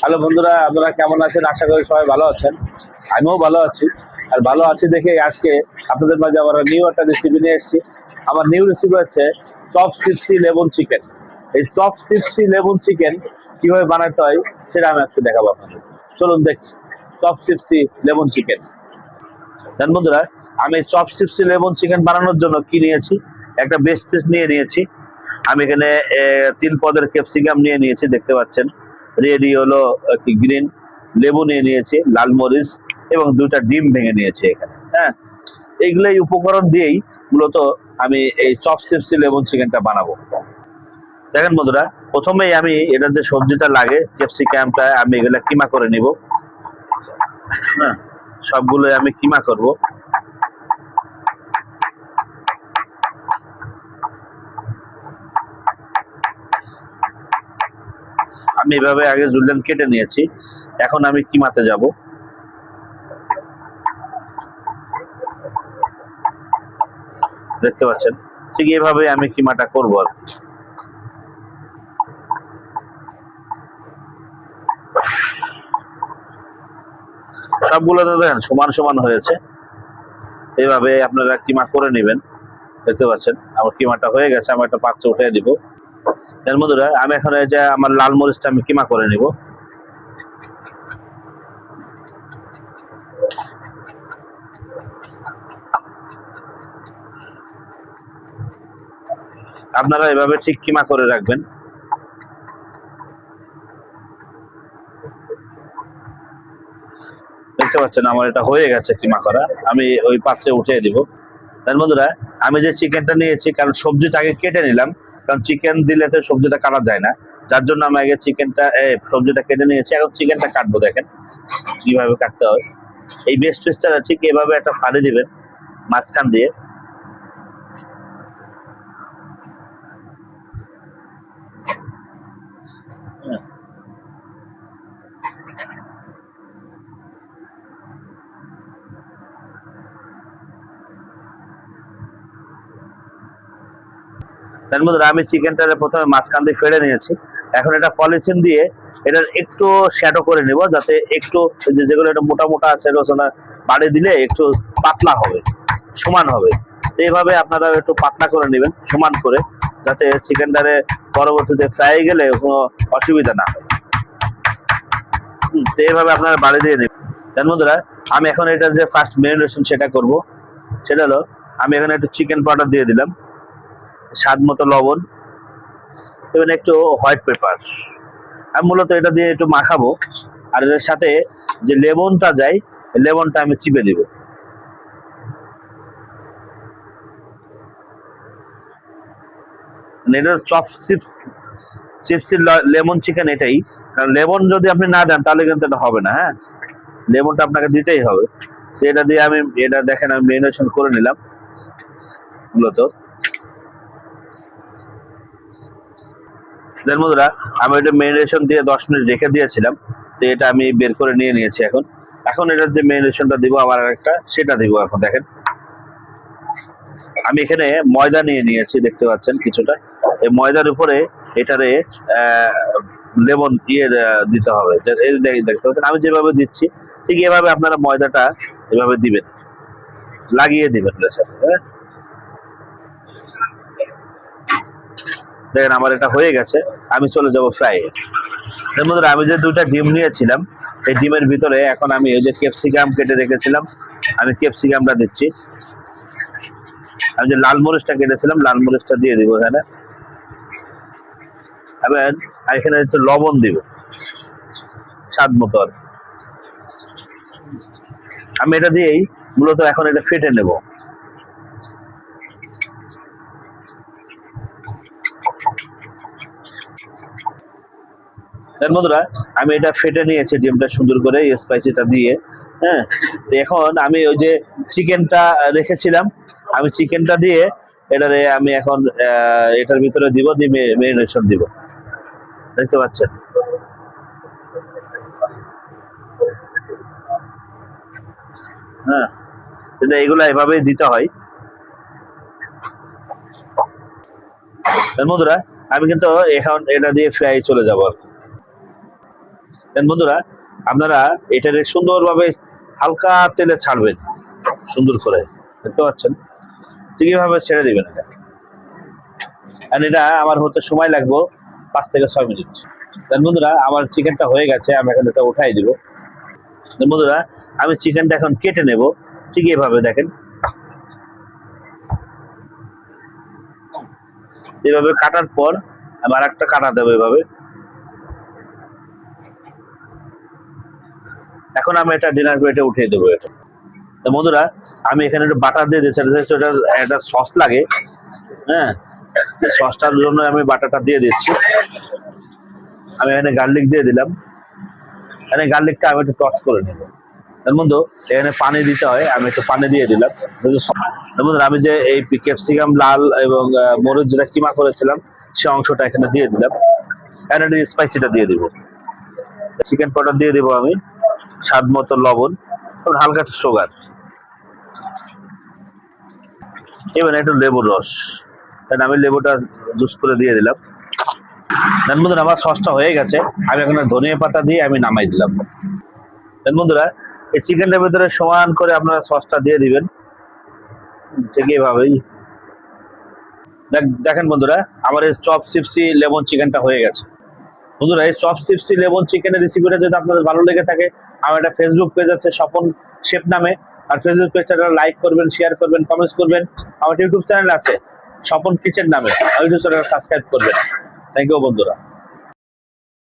Hello বন্ধুরা, আপনারা কেমন আছেন? আশা করি সবাই ভালো আছেন। আমিও ভালো আছি। আর ভালো আছি দেখে আজকে আপনাদের মাঝে আবার নিউ একটা রেসিপি নিয়ে এসেছি। আমার নিউ রেসিপি হচ্ছে চপ সিপসি লেবন চিকেন। এই চপ সিপসি লেবন চিকেন কিভাবে বানাতে হয় সেটা আমি আজকে দেখাবো আপনাদের। চলুন দেখি চপ সিপসি লেবন চিকেন। দেন বন্ধুরা, আমি চপ সিপসি লেবন চিকেন বানানোর জন্য কি নিয়েছি, একটা বেস্ট পিস নিয়েছি। আমি এখানে 3 পদের ক্যাপসিকাম নিয়েছি, দেখতে পাচ্ছেন। রেডি হলো কি গ্রিন লেবু নিয়েছি, লাল মরিচ এবং 2টা ডিম ভেঙে নিয়েছি এখানে। হ্যাঁ, এইগুলো এই উপকরণ দিয়েই মূলত আমি এই চপ সিপসি লেবন চিকেনটা বানাবো। দেখেন বন্ধুরা, প্রথমেই আমি এটা যে সবজিটা লাগে ক্যাপসিকামটা আমি এগুলা কিমা করে নিব। হ্যাঁ, সবগুলো আমি কিমা করব। আমি এভাবে আগে জুলিয়ান কেটে নিয়েছি, এখন আমি কিমাতে যাব। দেখতে পাচ্ছেন, ঠিক এইভাবে আমি কিমাটা করব আর কি। সবগুলো তো দেখেন সমান সমান হয়েছে, এইভাবে আপনারা কিমা করে নেবেন। দেখতে পাচ্ছেন আমার কিমাটা হয়ে গেছে, আমি একটা পাত্রে উঠিয়ে দিব। এর মধ্যে আমি এখন এই যে আমার লাল মরিচটা আমি কিমা করে নিব। আপনারা এভাবে ঠিক কিমা করে রাখবেন। দেখতে পাচ্ছেন আমার এটা হয়ে গেছে কিমা করা, আমি ওই পাত্রে উঠিয়ে দিব। তার বন্ধুরা, আমি যে চিকেনটা নিয়েছি, কারণ সবজিটা আগে কেটে নিলাম, কারণ চিকেন দিলে তো সবজিটা কাটা যায় না, যার জন্য আমি আগে সবজিটা কেটে নিয়েছি। এখন চিকেনটা কাটবো, দেখেন কিভাবে কাটতে হয়। এই বেস্ট পিসটা ঠিক এভাবে একটা ফাড়ি দিবেন মাঝখান দিয়ে। তার মধ্যে আমি চিকেনটা প্রথমে মাঝখান দিয়ে ফেড়ে নিয়েছি। এখন এটা পলিথিন দিয়ে এটার একটু শ্যাডো করে নিব, যাতে একটু যেগুলো এটা মোটা মোটা আছে রচনা বাড়ি দিলে একটু পাতলা হবে, সমান হবে। তো এইভাবে আপনারা একটু পাতলা করে নেবেন সমান করে, যাতে চিকেনটারে পরবর্তীতে ফ্রাই গেলে কোনো অসুবিধা না হয়। তো এইভাবে আপনারা বাড়ি দিয়ে নেবেন। তার মধ্যে আমি এখন এটা যে ফার্স্ট ম্যারিনেশন সেটা করব। সেটা হলো, আমি এখানে একটু চিকেন পাউডার দিয়ে দিলাম, স্বাদ মতো লবণ এবং একটু হোয়াইট পেপার। আমি মূলত এটা দিয়ে একটু মাখাবো, আর এর সাথে যে লেবনটা যায় লেবনটা আমি চিপে দিব। এটা চপ চিপসি লেমন চিকেন এটাই। কারণ লেবন যদি আপনি না দেন তাহলে কিন্তু এটা হবে না। হ্যাঁ, লেবনটা আপনাকে দিতেই হবে। তো এটা দিয়ে আমি এটা দেখেন আমি ম্যারিনেশন করে নিলাম মূলত। বন্ধুরা, আমি এটা ম্যারিনেশন দিয়ে 10 মিনিট রেখে দিয়েছিলাম। তো এটা আমি বের করে নিয়েছি। এখন এখন এটার যে ম্যারিনেশনটা দিব আবার একটা, সেটা দিব। এখন দেখেন আমি এখানে ময়দা নিয়েছি, দেখতে পাচ্ছেন কিছুটা। এই ময়দার উপরে এটারে লেমন দিতে হবে। দেখতে পাচ্ছেন আমি যেভাবে দিচ্ছি ঠিক এভাবে আপনারা ময়দাটা এভাবে দিবেন, লাগিয়ে দিবেন এর সাথে। হ্যাঁ, দেখেন আমার এটা হয়ে গেছে, আমি চলে যাব ফ্রাই। এর মধ্যে আমি যে 2টা ডিম নিয়েছিলাম, এই ডিমের ভিতরে এখন আমি এই যে ক্যাপসিকাম কেটে রেখেছিলাম, আমি ক্যাপসিকামটা দিচ্ছি। আমি যে লাল মরিচটা কেটেছিলাম লাল মরিচটা দিয়ে দিব এখানে। এবার এখানে একটু লবণ দিব স্বাদ মতো। আমি এটা দিয়েই মূলত এখন এটা ফেটে নেব। বন্ধুরা, আমি এটা ফেটে নিয়েছি ডিমটা সুন্দর করে স্পাইসিটা দিয়ে। হ্যাঁ, তো এখন আমি ওই যে চিকেনটা রেখেছিলাম, আমি চিকেনটা দিয়ে এটারে আমি এখন এটার ভিতরে দিব, দিয়ে ম্যারিনেশন দিব। দেখতে পাচ্ছেন। হ্যাঁ, এটা এগুলো এভাবেই দিতে হয়। বন্ধুরা, আমি কিন্তু এখন এটা দিয়ে ফ্রাই চলে যাবো আর কি। দেন বন্ধুরা আপনারা এটাকে সুন্দরভাবে হালকা তেলে ছাড়বেন, সুন্দর করে দেখতে পাচ্ছেন, ঠিক এইভাবে ছেড়ে দিবেন এটা। আর এটা আমার হতে সময় লাগবে 5 থেকে 6 মিনিট। দেন বন্ধুরা আমার চিকেনটা হয়ে গেছে, আমি এখন এটা উঠাই দিব। দেন বন্ধুরা আমি চিকেনটা এখন কেটে নেব, ঠিক এইভাবে দেখেন, এভাবে কাটার পর আমি আর একটা কাটা দেবো এভাবে। এখন আমি এটা ডিনার প্লেটে উঠিয়ে দেবো এটা। তো বন্ধুরা আমি এখানে একটু বাটার দিয়ে দিচ্ছি, এটা একটা সস লাগে, হ্যাঁ, সসটার জন্য আমি বাটারটা দিয়ে দিচ্ছি। আমি এখানে গার্লিক দিয়ে দিলাম, এখানে গার্লিকটা আমি একটু টস করে নেব। তার মধ্যে এখানে পানি দিতে হয়, আমি একটু পানি দিয়ে দিলাম। বন্ধুরা আমি যে এই ক্যাপসিকাম লাল এবং মরিচ যেটা কিমা করেছিলাম সে অংশটা এখানে দিয়ে দিলাম। এখানে স্পাইসিটা দিয়ে দিব, চিকেন পাউডার দিয়ে দিব আমি, স্বাদ মতো লবণ, হালকা একটু সুগার, এবার একটু লেবুর রস, আমি লেবুটা জুস করে দিয়ে দিলাম। দেন বন্ধুরা আমার সসটা হয়ে গেছে, আমি এখন ধনিয়া পাতা দিয়ে আমি নামাই দিলাম। দেন বন্ধুরা এই চিকেনটার ভিতরে সমান করে আপনারা সসটা দিয়ে দিবেন, ঠিক এইভাবেই। দেখেন বন্ধুরা আমার এই চপ চিপসি লেমন চিকেনটা হয়ে গেছে। বন্ধুরা এই চপ চিপসি লেমন চিকেনের রেসিপিটা যদি আপনাদের ভালো লেগে থাকে, আমার একটা ফেসবুক পেজ আছে স্বপন শেফ নামে, আর ফেসবুক পেজটা লাইক করবেন, শেয়ার করবেন, কমেন্টস করবেন। আমার ইউটিউব চ্যানেল আছে স্বপন কিচেন নামে, ইউটিউব চ্যানেল সাবস্ক্রাইব করবেন। থ্যাংক ইউ বন্ধুরা।